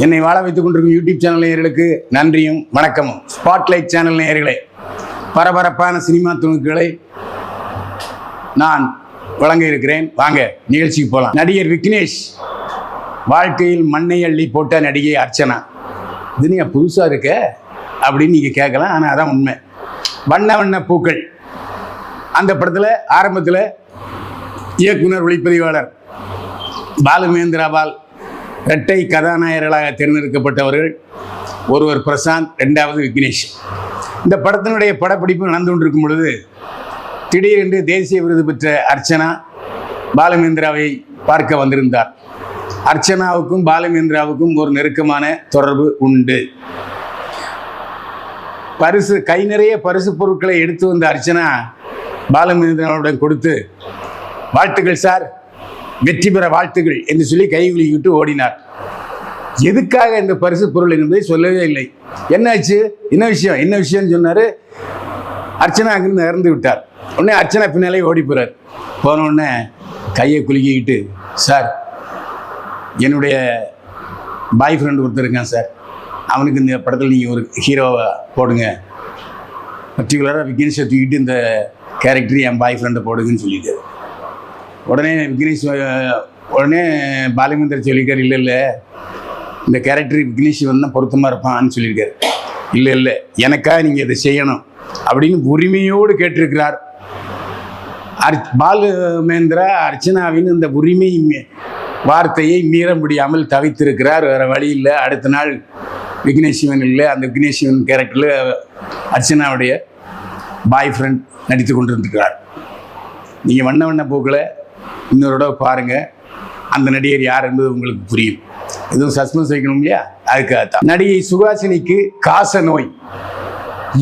என்னை வாழ வைத்துக் கொண்டிருக்கும் யூடியூப் சேனல் நேயர்களுக்கு நன்றியும் வணக்கமும். ஸ்பாட்லைட் சேனல் நேயர்களே, பரபரப்பான சினிமா துணுக்குகளை நான் வழங்க இருக்கிறேன். வாங்க நிகழ்ச்சிக்கு போகலாம். நடிகர் விக்னேஷ் வாழ்க்கையில் மண்ணை அள்ளி போட்ட நடிகை அர்ச்சனா. இது நீங்கள் புதுசாக இருக்க அப்படின்னு நீங்கள் கேட்கலாம். ஆனால் அதான் உண்மை. வண்ண வண்ண பூக்கள் அந்த படத்தில் ஆரம்பத்தில் இயக்குனர் ஒளிப்பதிவாளர் பாலுமேந்திராவால் இரட்டை கதாநாயகர்களாக தேர்ந்தெடுக்கப்பட்டவர்கள். ஒருவர் பிரசாந்த், ரெண்டாவது விக்னேஷ். இந்த படத்தினுடைய படப்பிடிப்பு நடந்து கொண்டிருக்கும் பொழுது திடீரென்று தேசிய விருது பெற்ற அர்ச்சனா பாலுமேந்திராவை பார்க்க வந்திருந்தார். அர்ச்சனாவுக்கும் பாலுமேந்திராவுக்கும் ஒரு நெருக்கமான தொடர்பு உண்டு. கை நிறைய பரிசு பொருட்களை எடுத்து வந்த அர்ச்சனா பாலுமேந்திராவுடன் கொடுத்து, வாழ்த்துக்கள் சார், வெற்றி பெற வாழ்த்துக்கள் என்று சொல்லி கை குலுக்கிட்டு ஓடினார். எதுக்காக இந்த பரிசு பொருள் என்பதை சொல்லவே இல்லை. என்னாச்சு, என்ன விஷயம்னு சொன்னார். அர்ச்சனா அங்கிருந்து இறந்து விட்டார். உடனே அர்ச்சனா பின்னாலே ஓடி போகிறார். போன உடனே கையை குலுக்கிக்கிட்டு, சார், என்னுடைய பாய் ஃப்ரெண்டு ஒருத்தர் இருக்கான் சார், அவனுக்கு இந்த படத்தில் நீங்கள் ஒரு ஹீரோவை போடுங்க, பர்டிகுலராக விக்னேஷை தூக்கிட்டு இந்த கேரக்டர் என் பாய் ஃப்ரெண்டை போடுங்கன்னு சொல்லியிருக்காரு. உடனே பாலுமேந்திரா சொல்லியிருக்காரு, இல்லை இந்த கேரக்டர் விக்னேஷ் வந்து பொருத்தமாக இருப்பான்னு சொல்லியிருக்காரு. இல்லை எனக்காக நீங்கள் இதை செய்யணும் அப்படின்னு உரிமையோடு கேட்டிருக்கிறார். பாலுமேந்திரா அர்ச்சனாவின் இந்த உரிமை வார்த்தையை மீற முடியாமல் தவித்திருக்கிறார். வேறு வழி இல்லை. அடுத்த நாள் விக்னேஷ்வன் இல்லை, அந்த விக்னேஷ்வன் கேரக்டரில் அர்ச்சனாவுடைய பாய் ஃப்ரெண்ட் நடித்து கொண்டிருந்திருக்கிறார். நீங்கள் வண்ண வண்ண பூக்களை இன்னொரு தடவை பாருங்கள். அந்த நடிகர் யார் என்பது உங்களுக்கு புரியும். எதுவும் சஸ்பென்ஸ் வைக்கணும் இல்லையா, அதுக்காகத்தான். நடிகை சுஹாசினிக்கு காச நோய்.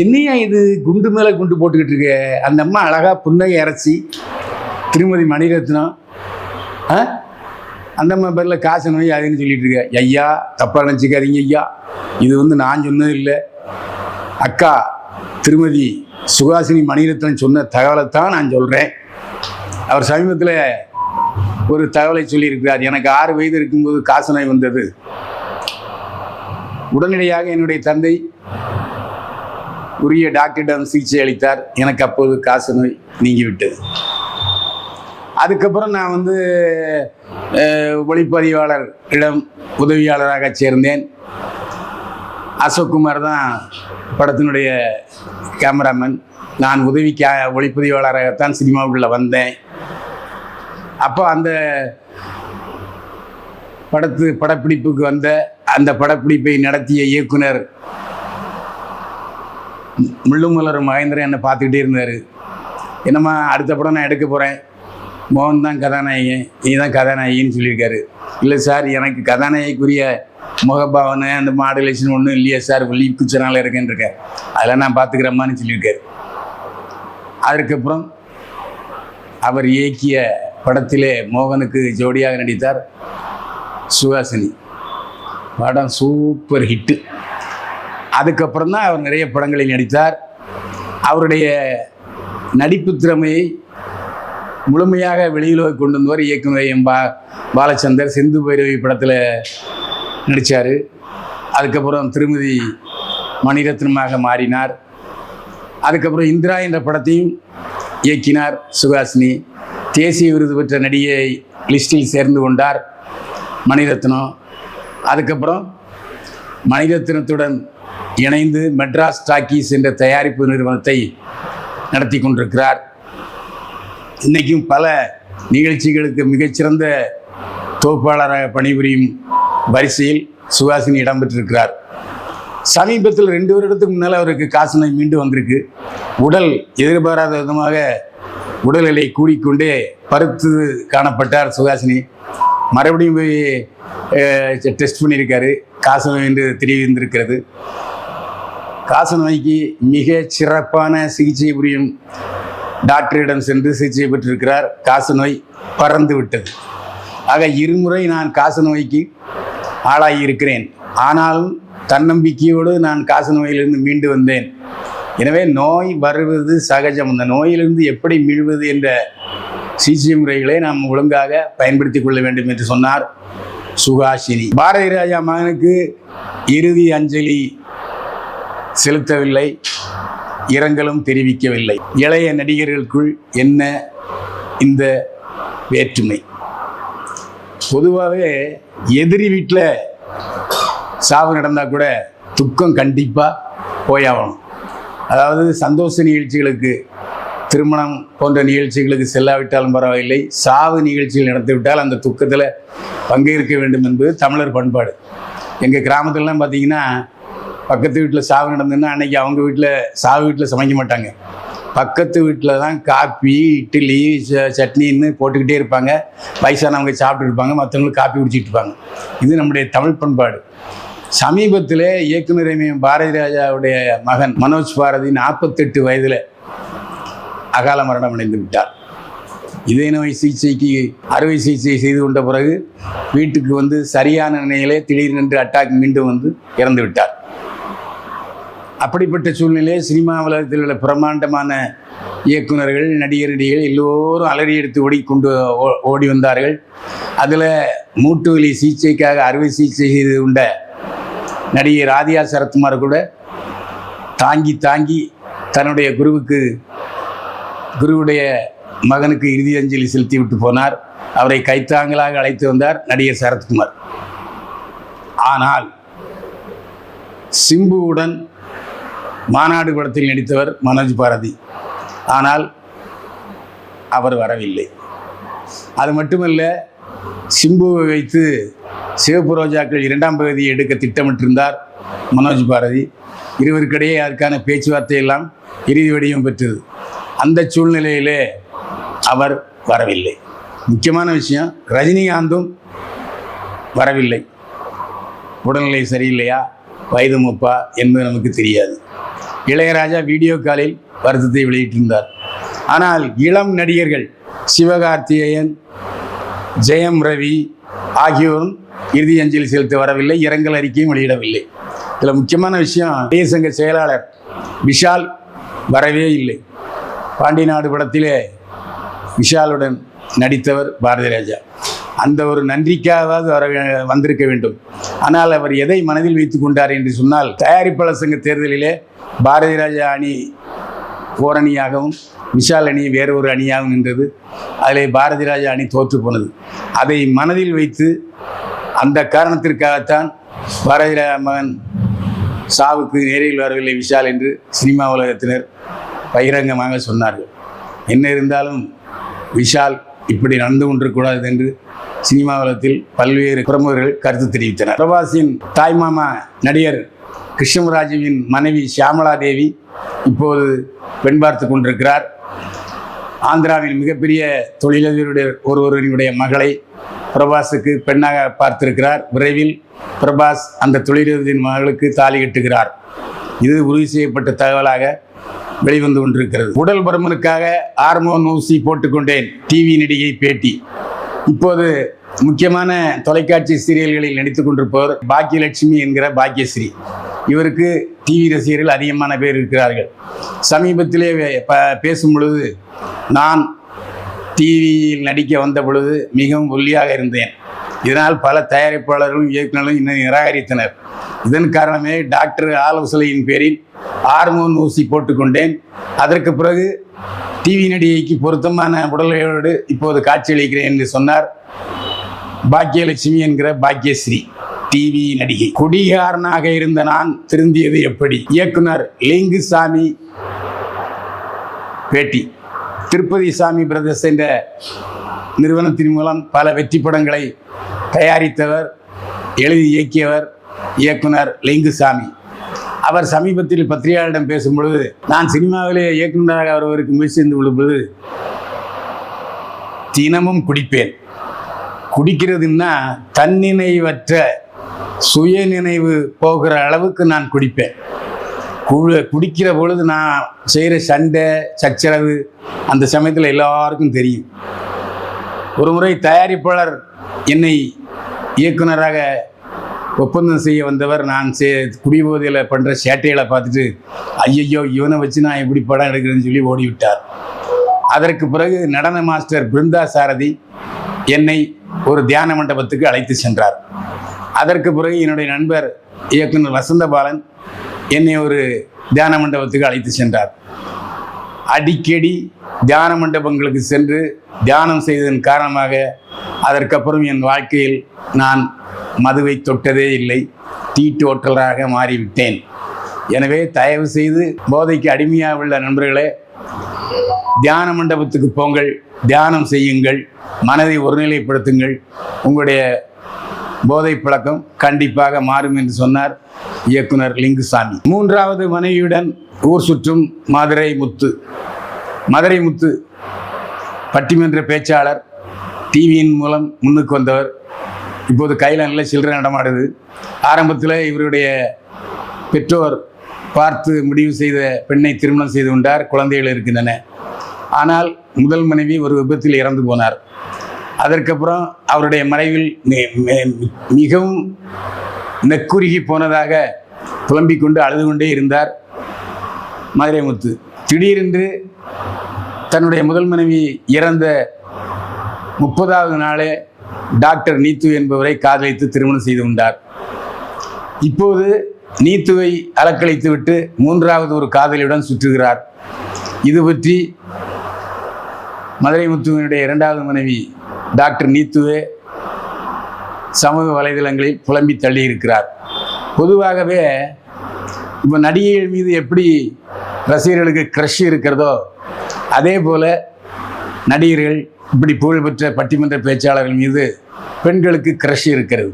என்னையா இது குண்டு மேலே குண்டு போட்டுக்கிட்டு இருக்க? அந்த அம்மா அழகாக புன்னகை அரைச்சி திருமதி மணிரத்னம் அந்த அம்மா பேரில் காச நோய் அதுன்னு சொல்லிட்டு இருக்க. ஐயா, தப்பாக நினச்சிக்காதீங்க ஐயா, இது வந்து நான் சொன்னது இல்லை. அக்கா திருமதி சுஹாசினி மணிரத்னம் சொன்ன தகவலைத்தான் நான் சொல்கிறேன். அவர் சமீபத்தில் ஒரு தகவலை சொல்லியிருக்கிறார். எனக்கு 6 வயது இருக்கும்போது காசநோய் வந்தது. உடனடியாக என்னுடைய தந்தை உரிய டாக்டரிடம் சிகிச்சை அளித்தார். எனக்கு அப்போது காசநோய் நீங்கிவிட்டது. அதுக்கப்புறம் நான் வந்து ஒளிப்பதிவாளரிடம் உதவியாளராக சேர்ந்தேன். அசோக்குமார் தான் படத்தினுடைய கேமராமேன். நான் ஒளிப்பதிவாளராகத்தான் சினிமாவுக்குள்ளே வந்தேன். அப்போ அந்த படப்பிடிப்புக்கு வந்த அந்த படப்பிடிப்பை நடத்திய இயக்குனர் முள்ளுமலர் மகேந்திரன் என்னை பார்த்துக்கிட்டே இருந்தார். என்னம்மா, அடுத்த படம் நான் எடுக்க போகிறேன், மோகன் தான் கதாநாயகன், நீ தான் கதாநாயகின்னு சொல்லியிருக்காரு. இல்லை சார், எனக்கு கதாநாயகிக்குரிய முகபாவனை அந்த மாடுலேஷன் ஒன்றும் இல்லையா சார், குச்சனால இருக்கேன்னு இருக்கேன், அதெல்லாம் நான் பார்த்துக்கிறேம்மான்னு சொல்லியிருக்காரு. அதற்கப்புறம் அவர் இயக்கிய படத்திலே மோகனுக்கு ஜோடியாக நடித்தார் சுஹாசினி. படம் சூப்பர் ஹிட்டு. அதுக்கப்புறம் தான் அவர் நிறைய படங்களில் நடித்தார். அவருடைய நடிப்பு திறமையை முழுமையாக வெளியுலக கொண்டு வந்தவர் இயக்குனர் பாலச்சந்தர். சிந்து பைரவி படத்தில் நடித்தார். அதுக்கப்புறம் திருமதி மணிரத்னமாக மாறினார். அதுக்கப்புறம் இந்திரா என்ற படத்தையும் இயக்கினார் சுஹாசினி. தேசிய விருது பெற்ற நடிகை லிஸ்டில் சேர்ந்து கொண்டார் மணிரத்னம். அதுக்கப்புறம் மணிரத்னத்துடன் இணைந்து மெட்ராஸ் டாக்கீஸ் என்ற தயாரிப்பு நிறுவனத்தை நடத்தி கொண்டிருக்கிறார். இன்றைக்கும் பல நிகழ்ச்சிகளுக்கு மிகச்சிறந்த தொகுப்பாளராக பணிபுரியும் வரிசையில் சுஹாசினி இடம்பெற்றிருக்கிறார். சமீபத்தில் 2 வருடத்துக்கு முன்னால் அவருக்கு காசநோய் மீண்டும் வந்திருக்கு. உடல் எதிர்பாராத விதமாக உடல் எடை கூடிக்கொண்டே பருத்து காணப்பட்டார் சுஹாசினி. மறுபடியும் போய் டெஸ்ட் பண்ணியிருக்காரு. காசநோய் என்று தெரிவித்திருக்கிறது. காசநோய்க்கு மிக சிறப்பான சிகிச்சை புரியும் டாக்டரிடம் சென்று சிகிச்சை பெற்றிருக்கிறார். காசநோய் பறந்து விட்டது. ஆக 2 முறை நான் காசநோய்க்கு ஆளாகி இருக்கிறேன். ஆனாலும் தன்னம்பிக்கையோடு நான் காசநோயிலிருந்து மீண்டு வந்தேன். எனவே நோய் வருவது சகஜம். அந்த நோயிலிருந்து எப்படி மீள்வது என்ற சிகிச்சை முறைகளை நாம் ஒழுங்காக பயன்படுத்தி கொள்ள வேண்டும் என்று சொன்னார். சுஹாசினி. பாரதி ராஜா மகனுக்கு இறுதி அஞ்சலி செலுத்தவில்லை, இரங்கலும் தெரிவிக்கவில்லை. இளைய நடிகர்களுக்குள் என்ன இந்த வேற்றுமை? பொதுவாகவே எதிரி வீட்டில் சாவு நடந்தால் கூட துக்கம் கண்டிப்பாக போயாகணும். அதாவது சந்தோஷ நிகழ்ச்சிகளுக்கு, திருமணம் போன்ற நிகழ்ச்சிகளுக்கு செல்லாவிட்டாலும் பரவாயில்லை, சாவு நிகழ்ச்சிகள் நடத்திவிட்டால் அந்த துக்கத்தில் பங்கேற்க வேண்டும் என்பது தமிழர் பண்பாடு. எங்கள் கிராமத்துலலாம் பார்த்திங்கன்னா, பக்கத்து வீட்டில் சாவு நடந்ததுன்னா அன்றைக்கி அவங்க வீட்டில் சாவு வீட்டில் சமைக்க மாட்டாங்க. பக்கத்து வீட்டில் தான் காப்பி, இட்லி, சட்னின்னு போட்டுக்கிட்டே இருப்பாங்க. வயசானவங்க சாப்பிட்டு இருப்பாங்க, மற்றவங்களுக்கு காப்பி குடிச்சிட்டு இருப்பாங்க. இது நம்முடைய தமிழ் பண்பாடு. சமீபத்தில் இயக்குனர் பாரதி ராஜாவுடைய மகன் மனோஜ் பாரதி 48 வயதில் அகால மரணம் அடைந்து விட்டார். இதய நோய் சிகிச்சைக்கு அறுவை சிகிச்சை செய்து கொண்ட பிறகு வீட்டுக்கு வந்து சரியான நிலையிலே திடீரென்று அட்டாக் மீண்டும் வந்து இறந்து விட்டார். அப்படிப்பட்ட சூழ்நிலையில் சினிமா உலகத்தில் உள்ள பிரம்மாண்டமான இயக்குநர்கள், நடிகர்கள் எல்லோரும் அலறி எடுத்து ஓடி வந்தார்கள். அதில் மூட்டு வலி சிகிச்சைக்காக அறுவை சிகிச்சை செய்து கொண்ட நடிகை ராதிகா சரத்குமார் கூட தாங்கி தன்னுடைய குருவுடைய மகனுக்கு இறுதி அஞ்சலி செலுத்தி விட்டு போனார். அவரை கைத்தாங்கலாக அழைத்து வந்தார் நடிகர் சரத்குமார். ஆனால் சிம்புவுடன் மாநாடு படத்தில் நடித்தவர் மனோஜ் பாரதி. ஆனால் அவர் வரவில்லை. அது மட்டுமல்ல, சிம்புவை வைத்து சிவப்பு ரோஜாக்கள் 2ஆம் பகுதியை எடுக்க திட்டமிட்டிருந்தார் மனோஜ் பாரதி. இருவருக்கிடையே அதற்கான பேச்சுவார்த்தை எல்லாம் இறுதி வடிவம் பெற்றது. அந்த சூழ்நிலையிலே அவர் வரவில்லை. முக்கியமான விஷயம், ரஜினிகாந்தும் வரவில்லை. உடல்நிலை சரியில்லையா, வயது மூப்பா என்பது நமக்கு தெரியாது. இளையராஜா வீடியோ காலில் வருத்தத்தை வெளியிட்டிருந்தார். ஆனால் இளம் நடிகர்கள் சிவகார்த்திகேயன், ஜெயம் ரவி ஆகியோரும் இறுதி அஞ்சலி செலுத்த வரவில்லை, இரங்கல் அறிக்கையும் வெளியிடவில்லை. இதில் முக்கியமான விஷயம், நடிகர் சங்க செயலாளர் விஷால் வரவே இல்லை. பாண்டி நாடு படத்திலே விஷாலுடன் நடித்தவர் பாரதி ராஜா. அந்த ஒரு நன்றிக்காவது வந்திருக்க வேண்டும். ஆனால் அவர் எதை மனதில் வைத்துக் கொண்டார் என்று சொன்னால், தயாரிப்பாளர் சங்க தேர்தலிலே பாரதி ராஜா அணி ஓரணியாகவும் விஷால் அணி வேறு ஒரு அணியாகவும் நின்றது. அதில் பாரதி ராஜா அணி தோற்று போனது. அதை மனதில் வைத்து அந்த காரணத்திற்காகத்தான் பாரதி ராஜா மகன் சாவுக்கு நேரில் வரவில்லை விஷால் என்று சினிமா உலகத்தினர் பகிரங்கமாக சொன்னார்கள். என்ன இருந்தாலும் விஷால் இப்படி நடந்து கொண்டிருக்கூடாது என்று சினிமா உலகத்தில் பல்வேறு பிரமுகர்கள் கருத்து தெரிவித்தனர். பிரபாஸின் தாய்மாமா நடிகர் கிருஷ்ணராஜுவின் மனைவி ஷியாமலா தேவி இப்போது பெண் பார்த்து கொண்டிருக்கிறார். ஆந்திராவில் மிகப்பெரிய தொழிலதிபருடைய ஒருவருடைய மகளை பிரபாஸுக்கு பெண்ணாக பார்த்திருக்கிறார். விரைவில் பிரபாஸ் அந்த தொழிலதிபரின் மகளுக்கு தாலி கட்டுகிறார். இது உறுதி செய்யப்பட்ட தகவலாக வெளிவந்து கொண்டிருக்கிறது. உடல் பருமனுக்காக ஹார்மோன் ஊசி போட்டுக்கொண்டேன், டிவி நடிகை பேட்டி. இப்போது முக்கியமான தொலைக்காட்சி சீரியல்களில் நடித்துக் கொண்டிருப்பவர் பாக்கியலட்சுமி என்கிற பாக்கியஸ்ரீ. இவருக்கு டிவி ரசிகர்கள் அதிகமான பேர் இருக்கிறார்கள். சமீபத்திலே பேசும் பொழுது, நான் டிவியில் நடிக்க வந்த பொழுது மிகவும் ஒல்லியாக இருந்தேன், இதனால் பல தயாரிப்பாளர்களும் இயக்குநர்களும் இன்னும் நிராகரித்தனர். இதன் காரணமே டாக்டர் ஆலோசனையின் பேரில் ஹார்மோன் ஊசி போட்டுக்கொண்டேன். அதற்கு பிறகு டிவி நடிகைக்கு பொருத்தமான உடல்களோடு இப்போது காட்சியளிக்கிறேன் என்று சொன்னார் பாக்கியலட்சுமி என்கிற பாக்கியஸ்ரீ, டிவி நடிகை. குடிகாரனாக இருந்த நான் திருந்தியது எப்படி? இயக்குனர் லிங்குசாமி பேட்டி. திருப்பதி சாமி பிரதர்ஸ் என்ற நிறுவனத்தின் மூலம் பல வெற்றி படங்களை தயாரித்தவர், எழுதி இயக்கியவர் இயக்குனர் லிங்குசாமி. அவர் சமீபத்தில் பத்திரிகையாளரிடம் பேசும் பொழுது, நான் சினிமாவிலே இயக்குநராக வருவதற்கு முயற்சி செய்து கொள்ளும்போது தினமும் குடிப்பேன். குடிக்கிறதுன்னா தன்னினைவற்ற சுயநினைவு போகிற அளவுக்கு நான் குடிப்பேன். குடிக்கிற பொழுது நான் செய்கிற சண்டை சச்சரவு அந்த சமயத்தில் எல்லாருக்கும் தெரியும். ஒரு முறை தயாரிப்பாளர் என்னை இயக்குனராக ஒப்பந்தம் செய்ய வந்தவர், நான் குடிபோதையில் பண்ணுற சேட்டைகளை பார்த்துட்டு, ஐயையோ இவனை வச்சு நான் எப்படி படம் எடுக்கிறேன்னு சொல்லி ஓடிவிட்டார். அதற்கு பிறகு நடன மாஸ்டர் பிருந்தா சாரதி என்னை ஒரு தியான மண்டபத்துக்கு அழைத்து சென்றார். அதற்கு பிறகு என்னுடைய நண்பர் இயக்குனர் வசந்தபாலன் என்னை ஒரு தியான மண்டபத்துக்கு அழைத்து சென்றார். அடிக்கடி தியான மண்டபங்களுக்கு சென்று தியானம் செய்ததன் காரணமாக அதற்கப்புறம் என் வாழ்க்கையில் நான் மதுவை தொட்டதே இல்லை, டீட்டோட்டலராக மாறிவிட்டேன். எனவே தயவு செய்து போதைக்கு அடிமையாக உள்ள நண்பர்களே, தியான மண்டபத்துக்கு போங்கள், தியானம் செய்யுங்கள், மனதை ஒருநிலைப்படுத்துங்கள், உங்களுடைய போதை பழக்கம் கண்டிப்பாக மாறும் என்று சொன்னார் இயக்குனர் லிங்குசாமி. 3வது மனைவியுடன் ஊர் சுற்றும் மதுரை முத்து பட்டிமன்ற பேச்சாளர், டிவியின் மூலம் முன்னுக்கு வந்தவர். இப்போது கையில் நல்ல சில்லறை நடமாடுது. ஆரம்பத்தில் இவருடைய பெற்றோர் பார்த்து முடிவு செய்த பெண்ணை திருமணம் செய்து கொண்டார், குழந்தைகள் இருக்கின்றன. ஆனால் முதல் மனைவி ஒரு விபத்தில் இறந்து போனார். அதற்கப்புறம் அவருடைய மறைவில் மிகவும் நெக்குருகி போனதாக புலம்பிக் கொண்டு அழுது கொண்டே இருந்தார் மதுரை முத்து. திடீரென்று தன்னுடைய முதல் மனைவி இறந்த 30வது நாளே டாக்டர் நீத்து என்பவரை காதலித்து திருமணம் செய்து கொண்டார். இப்போது நீத்துவை அலக்களித்து விட்டு 3வது ஒரு காதலியுடன் சுற்றுகிறார். இது பற்றி மதுரை முத்துவினுடைய 2வது மனைவி டாக்டர் நீத்துவே சமூக வலைதளங்களில் புலம்பி தள்ளியிருக்கிறார். பொதுவாகவே இப்போ நடிகைகள் மீது எப்படி ரசிகர்களுக்கு க்ரஷ் இருக்கிறதோ அதே போல் நடிகர்கள் இப்படி புகழ்பெற்ற பட்டிமன்ற பேச்சாளர்கள் மீது பெண்களுக்கு க்ரஷ் இருக்கிறது.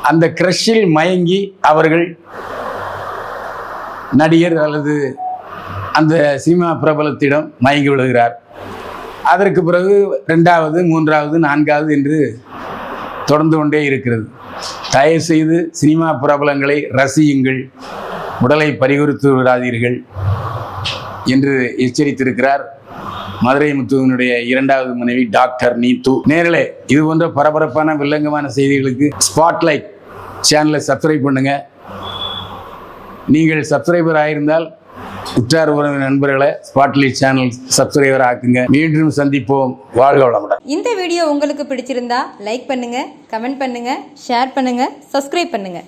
அந்த க்ரஷில் மயங்கி அவர்கள் நடிகர் அல்லது அந்த சினிமா பிரபலத்திடம் மயங்கி விடுகிறார். அதற்கு பிறகு 2வது 3வது 4வது என்று தொடர்ந்து கொண்டே இருக்கிறது. தயவு செய்து சினிமா பிரபலங்களை ரசியுங்கள், உடலை பறிகொடுத்து விடாதீர்கள் என்று எச்சரித்திருக்கிறார் மதுரை முத்துவினுடைய 2வது மனைவி டாக்டர் நீத்து. நேரலே இது போன்ற பரபரப்பான வில்லங்கமான செய்திகளுக்கு ஸ்பாட்லைட் சேனலை சப்ஸ்கிரைப் பண்ணுங்க. நீங்கள் சப்ஸ்கிரைபர் ஆயிருந்தால் உற்றார் உறவினர் நண்பர்களை ஸ்பாட்லைட் சேனல் சப்ஸ்கிரைபர் ஆக்குங்க. மீண்டும் சந்திப்போம். வாழ்க வளமுடன். இந்த வீடியோ உங்களுக்கு பிடிச்சிருந்தா லைக் பண்ணுங்க, கமெண்ட் பண்ணுங்க, ஷேர் பண்ணுங்க, சப்ஸ்கிரைப் பண்ணுங்க.